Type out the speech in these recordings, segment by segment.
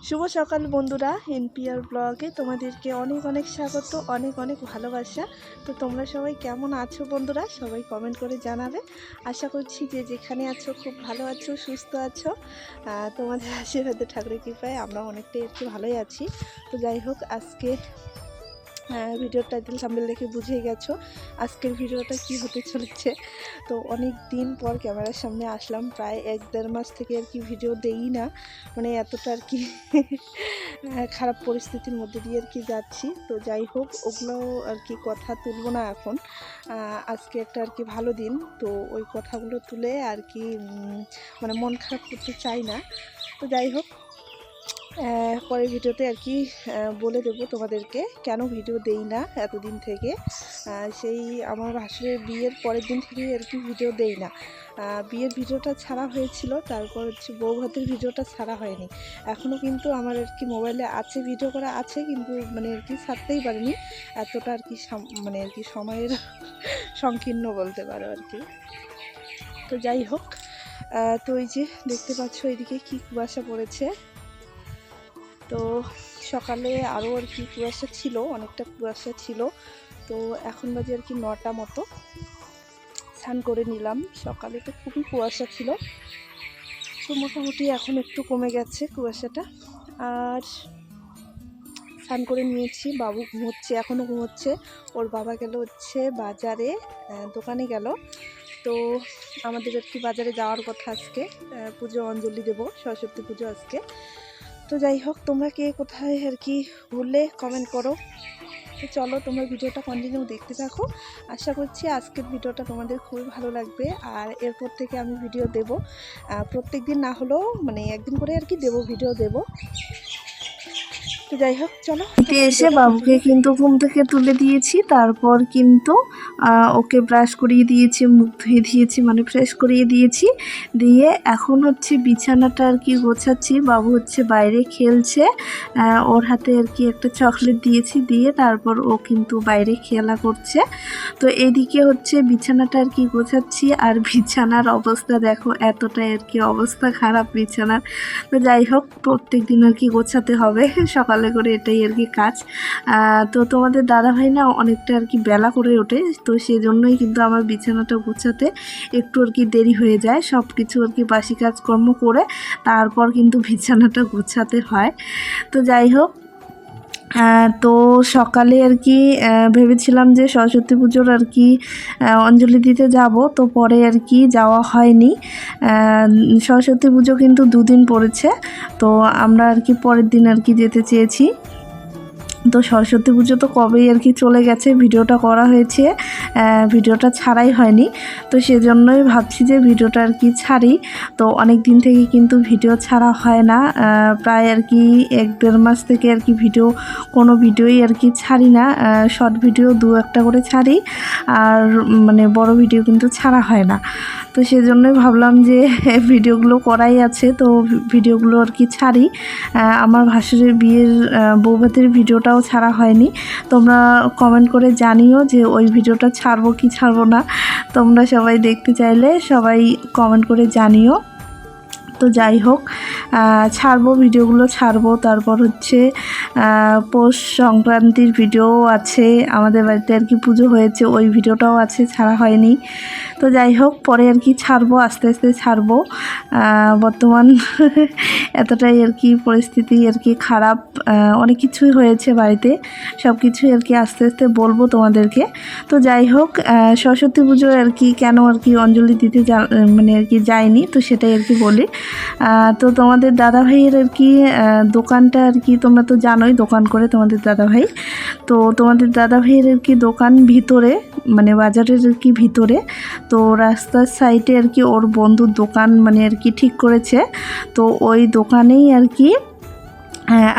শুভ সকাল বন্ধুরা, এনপিআর ব্লগে তোমাদেরকে অনেক অনেক স্বাগত, অনেক অনেক ভালোবাসা। তো তোমরা সবাই কেমন আছো বন্ধুরা? সবাই কমেন্ট করে জানাবে। আশা করছি যে যেখানে আছো খুব ভালো আছো, সুস্থ আছো। তোমাদের আশীর্বাদে ঠাকুরের কৃপায় আমরা অনেকটাই একটু ভালোই আছি। তো যাই হোক, আজকে ভিডিওর টাইটেল থাম্বনেল দেখে বুঝে গেছো আজকের ভিডিওটা কি হতে চলেছে। তো অনেক দিন পর ক্যামেরার সামনে আসলাম, প্রায় 1-1.5 মাস থেকে আর কি ভিডিও দেই না, মানে এতটা আর কি খারাপ পরিস্থিতির মধ্যে দিয়ে আর কি যাচ্ছি। তো যাই হোক, ওগুলো আর কি কথা তুলবো না এখন। আজকে একটা আর কি ভালো দিন, তো ওই কথাগুলো তুলে আর কি মানে মন খারাপ করতে চাই না। তো যাই হোক, পরের ভিডিওতে আর কি বলে দেবো তোমাদেরকে কেন ভিডিও দেই না এতদিন থেকে। সেই আমার ভাসুরের বিয়ের পরের দিন থেকেই আর কি ভিডিও দেই না। বিয়ের ভিডিওটা ছাড়া হয়েছিল, তারপর হচ্ছে বৌভাতের ভিডিওটা ছাড়া হয়নি। এখনও কিন্তু আমার আর কি মোবাইলে আছে, ভিডিও করা আছে, কিন্তু মানে আর কি ছাড়তেই পারিনি, এতটা আর কি মানে আর কি সময়ের সংকীর্ণ বলতে পারো আর কি। তো যাই হোক, তো এই যে দেখতে পাচ্ছ এদিকে কি কুয়াশা পড়েছে। তো সকালে আরও আর কি কুয়াশা ছিল, অনেকটা কুয়াশা ছিল। তো এখন বাজে আর কি 9টা মতো। স্নান করে নিলাম, সকালে তো খুবই কুয়াশা ছিল, তো মোটামুটি এখন একটু কমে গেছে কুয়াশাটা। আর স্নান করে নিয়েছি, বাবু ঘুমোচ্ছে, এখনও ঘুমোচ্ছে। ওর বাবা গেল হচ্ছে বাজারে, দোকানে গেল। তো আমাদের আর কি বাজারে যাওয়ার কথা আজকে, পুজো অঞ্জলি দেবো, সরস্বতী পুজো আজকে। তো যাই হোক, তোমরা কে কোথায় আর কি ঘুরলে কমেন্ট করো। তো চলো, তোমরা ভিডিওটা কন্টিনিউ দেখতে থাকো। আশা করছি আজকের ভিডিওটা তোমাদের খুবই ভালো লাগবে। আর এরপর থেকে আমি ভিডিও দেব, প্রত্যেক দিন না হলেও মানে একদিন করে আর কি ভিডিও দেব। তো যাই হোক, চলো। এসে বাবুকে কিন্তু ঘুম থেকে তুলে দিয়েছি, তারপর কিন্তু ওকে ব্রাশ করিয়ে দিয়েছি, মুখ ধুয়ে দিয়েছি, মানে ফ্রেশ করিয়ে দিয়েছি। দিয়ে এখন হচ্ছে বিছানাটা আর কি গোছাচ্ছি। বাবু হচ্ছে বাইরে খেলছে, ওর হাতে আর কি একটা চকলেট দিয়েছি, দিয়ে তারপর ও কিন্তু বাইরে খেলা করছে। তো এদিকে হচ্ছে বিছানাটা আর কি গোছাচ্ছি। আর বিছানার অবস্থা দেখো, এতটাই আর কি অবস্থা খারাপ বিছানার। তো যাই হোক, প্রত্যেক দিন আর কি গোছাতে হবে সকালে করে, এটাই আর কি কাজ। তো তোমাদের দাদাভাই না অনেকটা আর কি বেলা করে ওঠে, তো সেজন্যই কিন্তু আমার বিছানাটা গোছাতে একটু আর কি দেরি হয়ে যায়। সব কিছু আর কি বাসি কাজকর্ম করে তারপর কিন্তু বিছানাটা গোছাতে হয়। তো যাই হোক, তো সকালে আর কি ভেবেছিলাম যে সরস্বতী পুজোর আর কি অঞ্জলি দিতে যাব, তো পরে আর কি যাওয়া হয়নি। সরস্বতী পুজো কিন্তু 2 দিন পড়েছে, তো আমরা আর কি পরের দিন আর কি যেতে চেয়েছি। তো সরস্বতী পুজো তো কবেই আর কি চলে গেছে, ভিডিওটা করা হয়েছে, ভিডিওটা ছাড়াই হয়নি। তো সেজন্যই ভাবছি যে ভিডিওটা আর কি ছাড়ি। তো অনেক দিন থেকে কিন্তু ভিডিও ছাড়া হয় না, প্রায় আর কি 1-1.5 মাস থেকে আর কি কোনো ভিডিওই আর কি ছাড়ি না। শর্ট ভিডিও 2-1টা করে ছাড়ি, আর মানে বড় ভিডিও কিন্তু ছাড়া হয় না। তো সেজন্যই ভাবলাম যে ভিডিওগুলো করাই আছে, তো ভিডিওগুলো আর কি ছাড়ি। আমার ভাসুরের বিয়ের বৌভাতের ভিডিওটাও ছাড়া হয়নি। তোমরা কমেন্ট করে জানিও যে ওই ভিডিওটা ছাড়বো কি ছাড়বো না। তোমরা সবাই দেখতে চাইলে সবাই কমেন্ট করে জানিও। তো যাই হোক, ছাড়বো, ভিডিওগুলো ছাড়বো। তারপর হচ্ছে পৌষ সংক্রান্তির ভিডিও আছে, আমাদের বাড়িতে আর কি পুজো হয়েছে, ওই ভিডিওটাও আছে, ছাড়া হয়নি। তো যাই হোক, পরে আর কি ছাড়বো, আস্তে আস্তে ছাড়বো। বর্তমান এতটাই আর কি পরিস্থিতি আর কি খারাপ, অনেক কিছুই হয়েছে বাড়িতে, সব কিছুই আর কি আস্তে আস্তে বলবো তোমাদেরকে। তো যাই হোক, সরস্বতী পুজো আর কি কেন আর কি অঞ্জলি দিতে মানে আর কি যায়নি, তো সেটাই আর কি বলি। তো তোমাদের দাদাভাইয়ের আর কি দোকানটা আর কি তোমরা তো জানোই, দোকান করে তোমাদের দাদাভাই। তো তোমাদের দাদাভাইয়ের আর কি দোকান ভিতরে, মানে বাজারের আর কি ভিতরে, তো রাস্তার সাইডে আর কি ওর বন্ধুর দোকান মানে আর কি ঠিক করেছে। তো ওই দোকানেই আর কি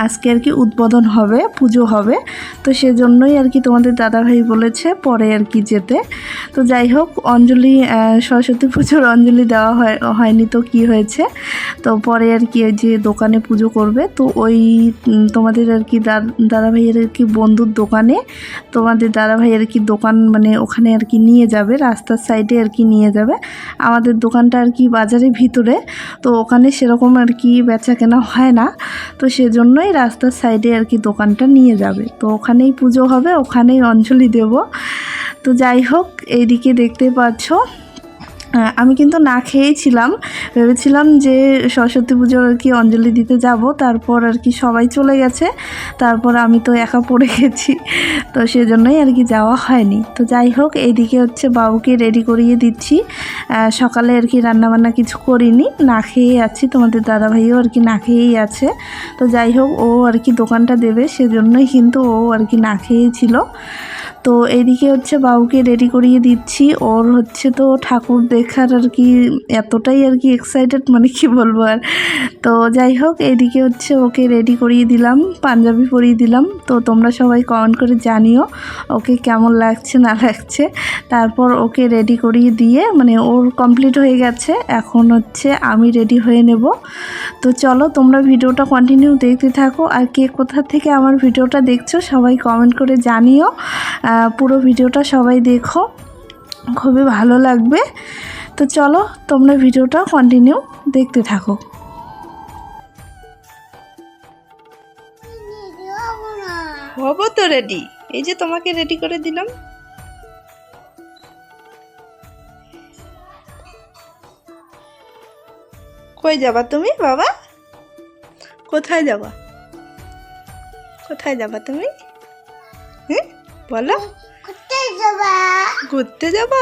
আজকে আর কি উদ্বোধন হবে, পুজো হবে। তো সেজন্যই আর কি তোমাদের দাদাভাই বলেছে পরে আর কি যেতে। তো যাই হোক, অঞ্জলি সরস্বতী পুজোর অঞ্জলি দেওয়া হয়নি, তো কি হয়েছে, তো পরে আর কি যে দোকানে পুজো করবে, তো ওই তোমাদের আর কি দাদাভাইয়ের আর কি বন্ধুর দোকানে, তোমাদের দাদাভাইয়ের কি দোকান মানে ওখানে আর কি নিয়ে যাবে, রাস্তার সাইডে আর কি নিয়ে যাবে। আমাদের দোকানটা আর কি বাজারের ভিতরে, তো ওখানে সেরকম আর কি বেচা কেনা হয় না। তো সেজন্য সেজন্যই রাস্তার সাইডে আর কি দোকানটা নিয়ে যাবে। তো ওখানেই পুজো হবে, ওখানেই অঞ্জলি দেব। তো যাই হোক, এইদিকে দেখতে পাচ্ছ আমি কিন্তু না খেয়েই ছিলাম, ভেবেছিলাম যে সরস্বতী পুজোর আর কি অঞ্জলি দিতে যাব, তারপর আর কি সবাই চলে গেছে, তারপর আমি তো একা পড়ে গেছি, তো সেজন্যই আর কি যাওয়া হয়নি। তো যাই হোক, এইদিকে হচ্ছে বাবুকে রেডি করিয়ে দিচ্ছি। সকালে আর কি রান্নাবান্না কিছু করিনি, না খেয়েই আছি, তোমাদের দাদাভাইও আর কি না খেয়েই আছে। তো যাই হোক, ও আর কি দোকানটা দেবে, সেজন্যই কিন্তু ও আর কি না খেয়েই ছিল। তো এইদিকে হচ্ছে বাবুকে রেডি করিয়ে দিচ্ছি। ওর হচ্ছে তো ঠাকুর দেখার আর কি এতটাই আর কি এক্সাইটেড, মানে কি বলবো আর। তো যাই হোক, এইদিকে হচ্ছে ওকে রেডি করিয়ে দিলাম, পাঞ্জাবি পরিয়ে দিলাম। তো তোমরা সবাই কমেন্ট করে জানিও ওকে কেমন লাগছে না লাগছে। তারপর ওকে রেডি করিয়ে দিয়ে, মানে ওর কমপ্লিট হয়ে গেছে, এখন হচ্ছে আমি রেডি হয়ে নেব। তো চলো তোমরা ভিডিওটা কন্টিনিউ দেখতে থাকো, আর কে কোথা থেকে আমার ভিডিওটা দেখছো সবাই কমেন্ট করে জানিও। পুরো ভিডিওটা সবাই দেখো, খুবই ভালো লাগবে। তো চলো তোমরা ভিডিওটা কন্টিনিউ দেখতে থাকো। হবো তো রেডি, এই যে তোমাকে রেডি করে দিলাম। কই যাবা তুমি বাবা? কোথায় যাবা? কোথায় যাবা তুমি? হ্যাঁ বলো। ঘুরতে যাবা? ঘুরতে যাব।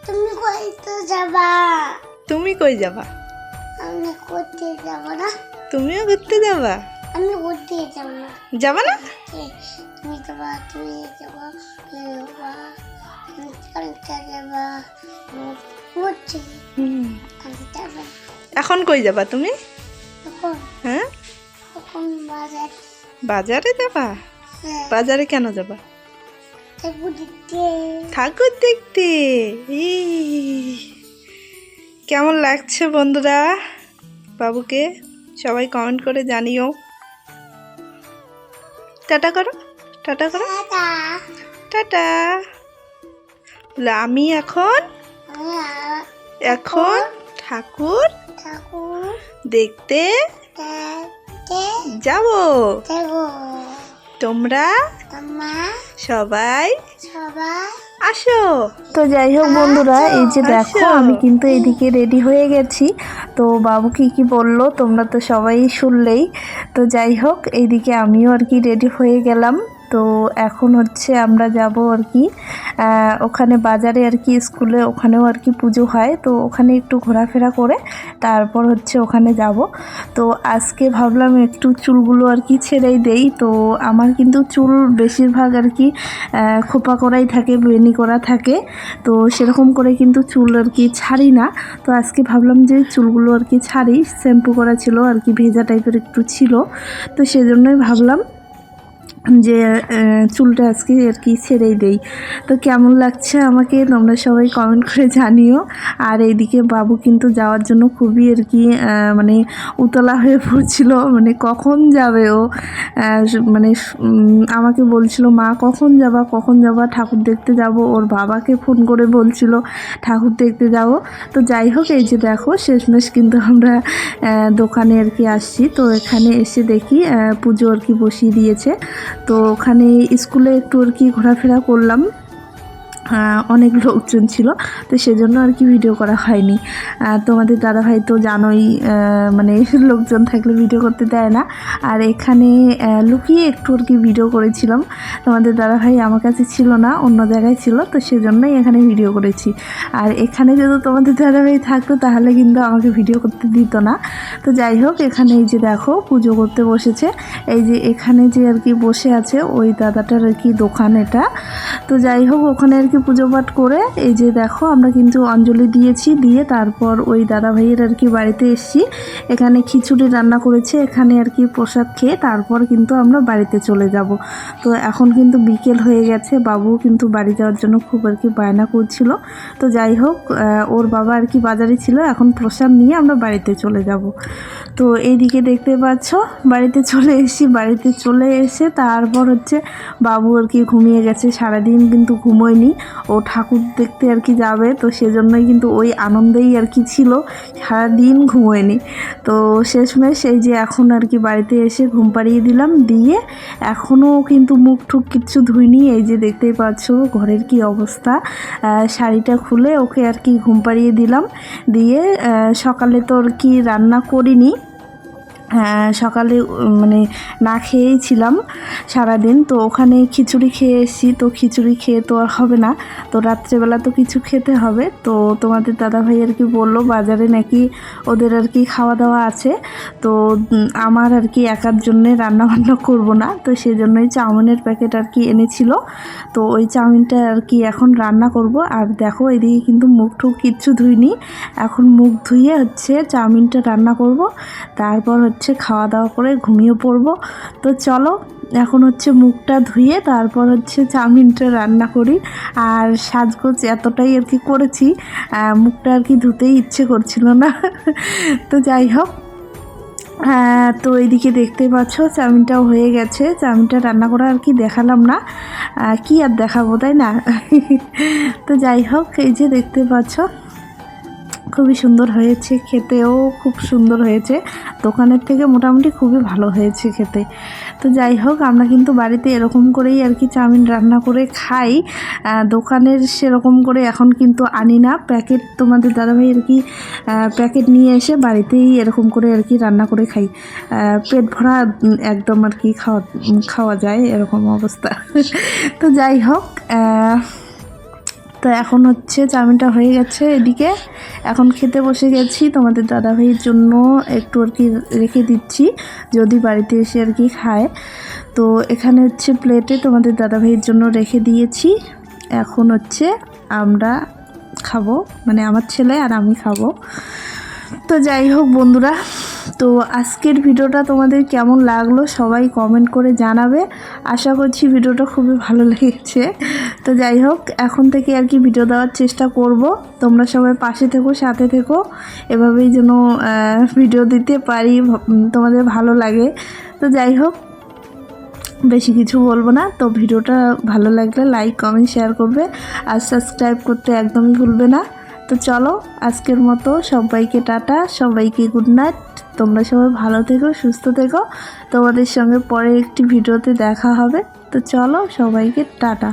তুমি কই তো যাবা? তুমি কই যাবা? আমি ঘুরতে যাব না। তুমিও ঘুরতে যাবা? আমি ঘুরতে যাব না। যাবা না? তুমি যাবা, তুমি যাবা, যাবা, কালকে যাবা, ঘুরতে। এখন কই যাবা তুমি? এখন হ্যাঁ, এখন বাজার। বাজারে যাবা? হ্যাঁ, বাজারে কেন যাবা? ঠাকুর দেখতে। ঠাকুর দেখতে। এই, কেমন লাগছে বন্ধুরা বাবুকে? সবাই কমেন্ট করে জানিও। টাটা করো, টাটা করো, টাটা। টাটা। বলে আমি এখন এখন ঠাকুর ঠাকুর দেখতে দেখতে যাব। যাব। তোমরা তোমার সবাই সবাই আসো। তো যাই হোক বন্ধুরা, এই যে দেখো আমি কিন্তু এদিকে রেডি হয়ে গেছি। তো বাবু কি বললো তোমরা তো সবাই শুনলেই। তো যাই হোক, এইদিকে আমিও আর কি রেডি হয়ে গেলাম। তো এখন হচ্ছে আমরা যাব আর কি ওখানে বাজারে আর কি, স্কুলে ওখানেও আর কি পুজো হয়, তো ওখানে একটু ঘোরাফেরা করে তারপর হচ্ছে ওখানে যাব। তো আজকে ভাবলাম একটু চুলগুলো আর কি ছেড়েই দেই। তো আমার কিন্তু চুল বেশিরভাগ আর কি খোপা করাই থাকে, বেনি করা থাকে, তো সেরকম করে কিন্তু চুল আর কি ছাড়ি না। তো আজকে ভাবলাম যে চুলগুলো আর কি ছাড়ি, শ্যাম্পু করা ছিল আর কি, ভেজা টাইপের একটু ছিল, তো সেজন্যই ভাবলাম যে চুলটা আজকে আর কি ছেড়েই দেই। তো কেমন লাগছে আমাকে তোমরা সবাই কমেন্ট করে জানিও। আর এইদিকে বাবু কিন্তু যাওয়ার জন্য খুবই আর কি মানে উতলা হয়ে পড়ছিল, মানে কখন যাবে ও, মানে আমাকে বলছিল মা কখন যাবা ঠাকুর দেখতে যাব, ওর বাবাকে ফোন করে বলছিল ঠাকুর দেখতে যাব। তো যাই হোক, এই যে দেখো শেষমেশ কিন্তু আমরা দোকানে আর কি আসছি। তো এখানে এসে দেখি পুজো আর কি বসিয়ে দিয়েছে। তো ওখানে স্কুলে একটু আর কি ঘোরাফেরা করলাম, অনেক লোকজন ছিল, তো সেজন্য আর কি ভিডিও করা হয়নি। তোমাদের দাদাভাই তো জানোই, মানে লোকজন থাকলে ভিডিও করতে দেয় না। আর এখানে লুকিয়ে একটু আর কি ভিডিও করেছিলাম, তোমাদের দাদাভাই আমার কাছে ছিল না, অন্য জায়গায় ছিল, তো সেজন্যই এখানে ভিডিও করেছি। আর এখানে যদি তোমাদের দাদাভাই থাকতো তাহলে কিন্তু আমাকে ভিডিও করতে দিত না। তো যাই হোক, এখানে এই যে দেখো পুজো করতে বসেছে, এই যে এখানে যে আর কি বসে আছে ওই দাদাটার আর কি দোকান এটা। তো যাই হোক, ওখানে আর কি পুজো পাঠ করে এই যে দেখো আমরা কিন্তু অঞ্জলি দিয়েছি, দিয়ে তারপর ওই দাদা ভাইয়ের আর কি বাড়িতে এসেছি। এখানে খিচুড়ি রান্না করেছে, এখানে আর কি প্রসাদ খেয়ে তারপর কিন্তু আমরা বাড়িতে চলে যাব। তো এখন কিন্তু বিকেল হয়ে গেছে, বাবু কিন্তু বাড়ি যাওয়ার জন্য খুব আর কি বায়না করছিল। তো যাই হোক, ওর বাবা আর কি বাজারে ছিল, এখন প্রসাদ নিয়ে আমরা বাড়িতে চলে যাব। তো এইদিকে দেখতে পাচ্ছ বাড়িতে চলে এসেছি, বাড়িতে চলে এসে তারপর হচ্ছে বাবু আর কি ঘুমিয়ে গেছে, সারাদিন কিন্তু ঘুমোয়নি। ও ঠাকুর দেখতে আর কি যাবে, তো সেজন্যই কিন্তু ওই আনন্দেই আর কি ছিল, সারাদিন ঘুমোয়নি। তো শেষমেশ এই যে এখন আর কি বাড়িতে এসে ঘুম পাড়িয়ে দিলাম, দিয়ে এখনও কিন্তু মুখ ঠুক কিচ্ছু ধুইনি। এই যে দেখতেই পাচ্ছ ঘরের কি অবস্থা। শাড়িটা খুলে ওকে আর কি ঘুম পাড়িয়ে দিলাম, দিয়ে সকালে তো আর কি রান্না করিনি, সকালে মানে না খেয়েই ছিলাম সারাদিন। তো ওখানে খিচুড়ি খেয়ে এসেছি, তো খিচুড়ি খেয়ে তো আর হবে না, তো রাত্রেবেলা তো কিছু খেতে হবে। তো তোমাদের দাদাভাই আর কি বললো বাজারে নাকি ওদের আর কি খাওয়া দাওয়া আছে, তো আমার আর কি একার জন্যে রান্নাবান্না করব না, তো সেজন্যই চাউমিনের প্যাকেট আর কি এনেছিল। তো ওই চাউমিনটা আর কি এখন রান্না করব। আর দেখো এদিকে কিন্তু মুখ ঠুক কিচ্ছু ধুইনি, এখন মুখ ধুয়ে হচ্ছে চাউমিনটা রান্না করব, তারপর হচ্ছে খাওয়া দাওয়া করে ঘুমিয়ে পড়ব। তো চলো এখন হচ্ছে মুখটা ধুয়ে তারপর হচ্ছে চাউমিনটা রান্না করি। আর সাজগোজ এতটাই আর কি করেছি, মুখটা আর কি ধুতেই ইচ্ছে করছিল না। তো যাই হোক, তো এইদিকে দেখতে পাচ্ছ চাউমিনটাও হয়ে গেছে, চাউমিনটা রান্না করা আর কি দেখালাম না, কি আর দেখাবো তাই না। তো যাই হোক, এই যে দেখতে পাচ্ছ খুবই সুন্দর হয়েছে, খেতেও খুব সুন্দর হয়েছে, দোকানের থেকে মোটামুটি খুবই ভালো হয়েছে খেতে। তো যাই হোক, আমরা কিন্তু বাড়িতে এরকম করেই আর কি চাউমিন রান্না করে খাই, দোকানের সেরকম করে এখন কিন্তু আনি না, প্যাকেট তোমাদের দাদাভাই আর কি প্যাকেট নিয়ে এসে বাড়িতেই এরকম করে আর কি রান্না করে খাই, পেট ভরা একদম আর কি খাওয়া যায় এরকম অবস্থা। তো যাই হোক, তো এখন হচ্ছে চাউমিনটা হয়ে গেছে, এদিকে এখন খেতে বসে গেছি। তোমাদের দাদাভাইয়ের জন্য একটু আর কি রেখে দিচ্ছি, যদি বাড়িতে এসে আর কি খায়। তো এখানে হচ্ছে প্লেটে তোমাদের দাদাভাইয়ের জন্য রেখে দিয়েছি, এখন হচ্ছে আমরা খাবো, মানে আমার ছেলে আর আমি খাবো। তো যাই হোক বন্ধুরা, তো আজকের ভিডিওটা তোমাদের কেমন লাগলো সবাই কমেন্ট করে জানাবে, আশা করছি ভিডিওটা খুবই ভালো লেগেছে। তো যাই হোক, এখন থেকে আর কি ভিডিও দেওয়ার চেষ্টা করব, তোমরা সবাই পাশে থেকো, সাথে থেকো, এভাবেই যেন ভিডিও দিতে পারি, তোমাদের ভালো লাগে। তো যাই হোক, বেশি কিছু বলবো না, তো ভিডিওটা ভালো লাগলে লাইক কমেন্ট শেয়ার করবে, আর সাবস্ক্রাইব করতে একদমই ভুলবে না। তো চলো আজকের মতো সবাইকে টাটা, সবাইকে গুড নাইট, তোমরা সবাই ভালো থেকো, সুস্থ থেকো, তোমাদের সঙ্গে পরে একটি ভিডিওতে দেখা হবে। তো চলো সবাইকে টাটা।